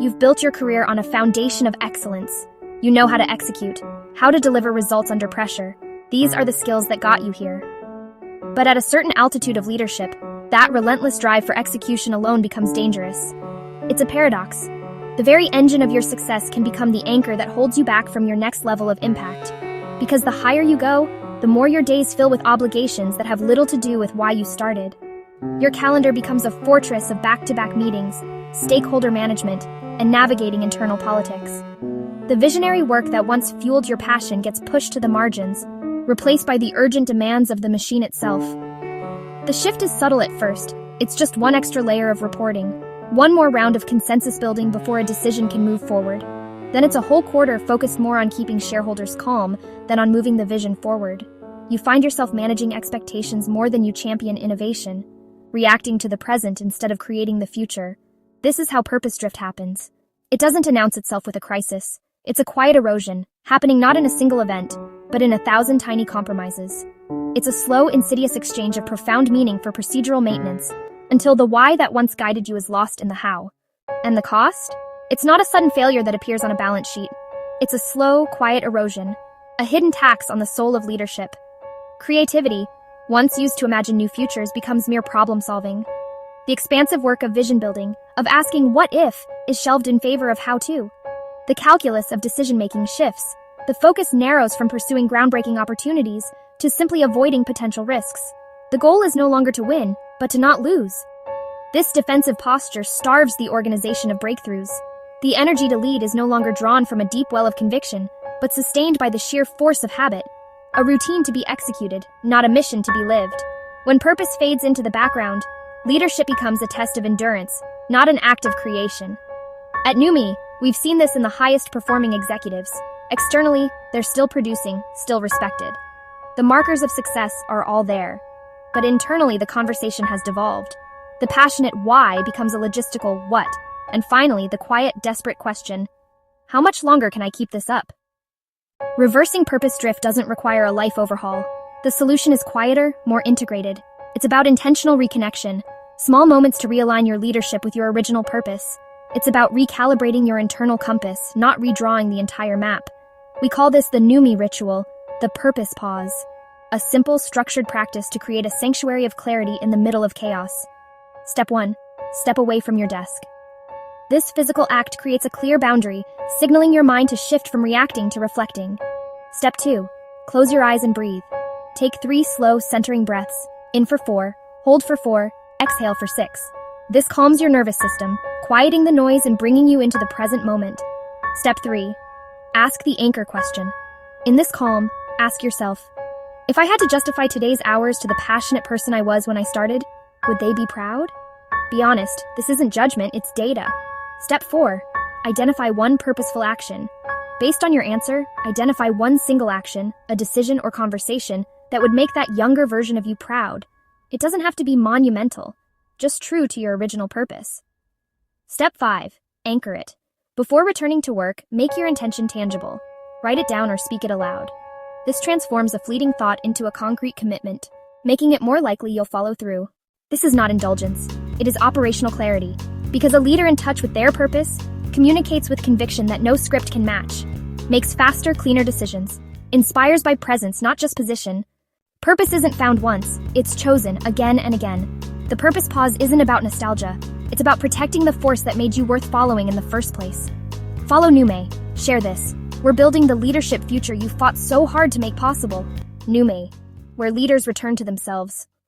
You've built your career on a foundation of excellence. You know how to execute, how to deliver results under pressure. These are the skills that got you here. But at a certain altitude of leadership, that relentless drive for execution alone becomes dangerous. It's a paradox. The very engine of your success can become the anchor that holds you back from your next level of impact. Because the higher you go, the more your days fill with obligations that have little to do with why you started. Your calendar becomes a fortress of back-to-back meetings, stakeholder management, and navigating internal politics. The visionary work that once fueled your passion gets pushed to the margins, replaced by the urgent demands of the machine itself. The shift is subtle at first. It's just one extra layer of reporting, one more round of consensus building before a decision can move forward. Then it's a whole quarter focused more on keeping shareholders calm than on moving the vision forward. You find yourself managing expectations more than you champion innovation, reacting to the present instead of creating the future. This is how purpose drift happens. It doesn't announce itself with a crisis. It's a quiet erosion, happening not in a single event, but in 1,000 tiny compromises. It's a slow, insidious exchange of profound meaning for procedural maintenance, until the why that once guided you is lost in the how. And the cost? It's not a sudden failure that appears on a balance sheet. It's a slow, quiet erosion, a hidden tax on the soul of leadership. Creativity, once used to imagine new futures, becomes mere problem-solving. The expansive work of vision building, of asking what if, is shelved in favor of how to. The calculus of decision-making shifts. The focus narrows from pursuing groundbreaking opportunities to simply avoiding potential risks. The goal is no longer to win, but to not lose. This defensive posture starves the organization of breakthroughs. The energy to lead is no longer drawn from a deep well of conviction, but sustained by the sheer force of habit. A routine to be executed, not a mission to be lived. When purpose fades into the background, leadership becomes a test of endurance, not an act of creation. At NUMAE, we've seen this in the highest performing executives. Externally, they're still producing, still respected. The markers of success are all there. But internally, the conversation has devolved. The passionate why becomes a logistical what, and finally, the quiet, desperate question, how much longer can I keep this up? Reversing purpose drift doesn't require a life overhaul. The solution is quieter, more integrated. It's about intentional reconnection, small moments to realign your leadership with your original purpose. It's about recalibrating your internal compass, not redrawing the entire map. We call this the NUMAE ritual, the purpose pause. A simple, structured practice to create a sanctuary of clarity in the middle of chaos. Step 1. Step away from your desk. This physical act creates a clear boundary, signaling your mind to shift from reacting to reflecting. Step 2. Close your eyes and breathe. Take 3 slow, centering breaths. In for 4, hold for 4, exhale for 6. This calms your nervous system, quieting the noise and bringing you into the present moment. Step 3. Ask the anchor question. In this calm, ask yourself, if I had to justify today's hours to the passionate person I was when I started, would they be proud? Be honest, this isn't judgment, it's data. Step 4. Identify one purposeful action. Based on your answer, identify one single action, a decision or conversation that would make that younger version of you proud. It doesn't have to be monumental, just true to your original purpose. Step 5. Anchor it. Before returning to work, make your intention tangible. Write it down or speak it aloud. This transforms a fleeting thought into a concrete commitment, making it more likely you'll follow through. This is not indulgence. It is operational clarity, because a leader in touch with their purpose communicates with conviction that no script can match, makes faster, cleaner decisions, inspires by presence, not just position. Purpose isn't found once, it's chosen again and again. The purpose pause isn't about nostalgia. It's about protecting the force that made you worth following in the first place. Follow NUMAE. Share this. We're building the leadership future you fought so hard to make possible. NUMAE, where leaders return to themselves.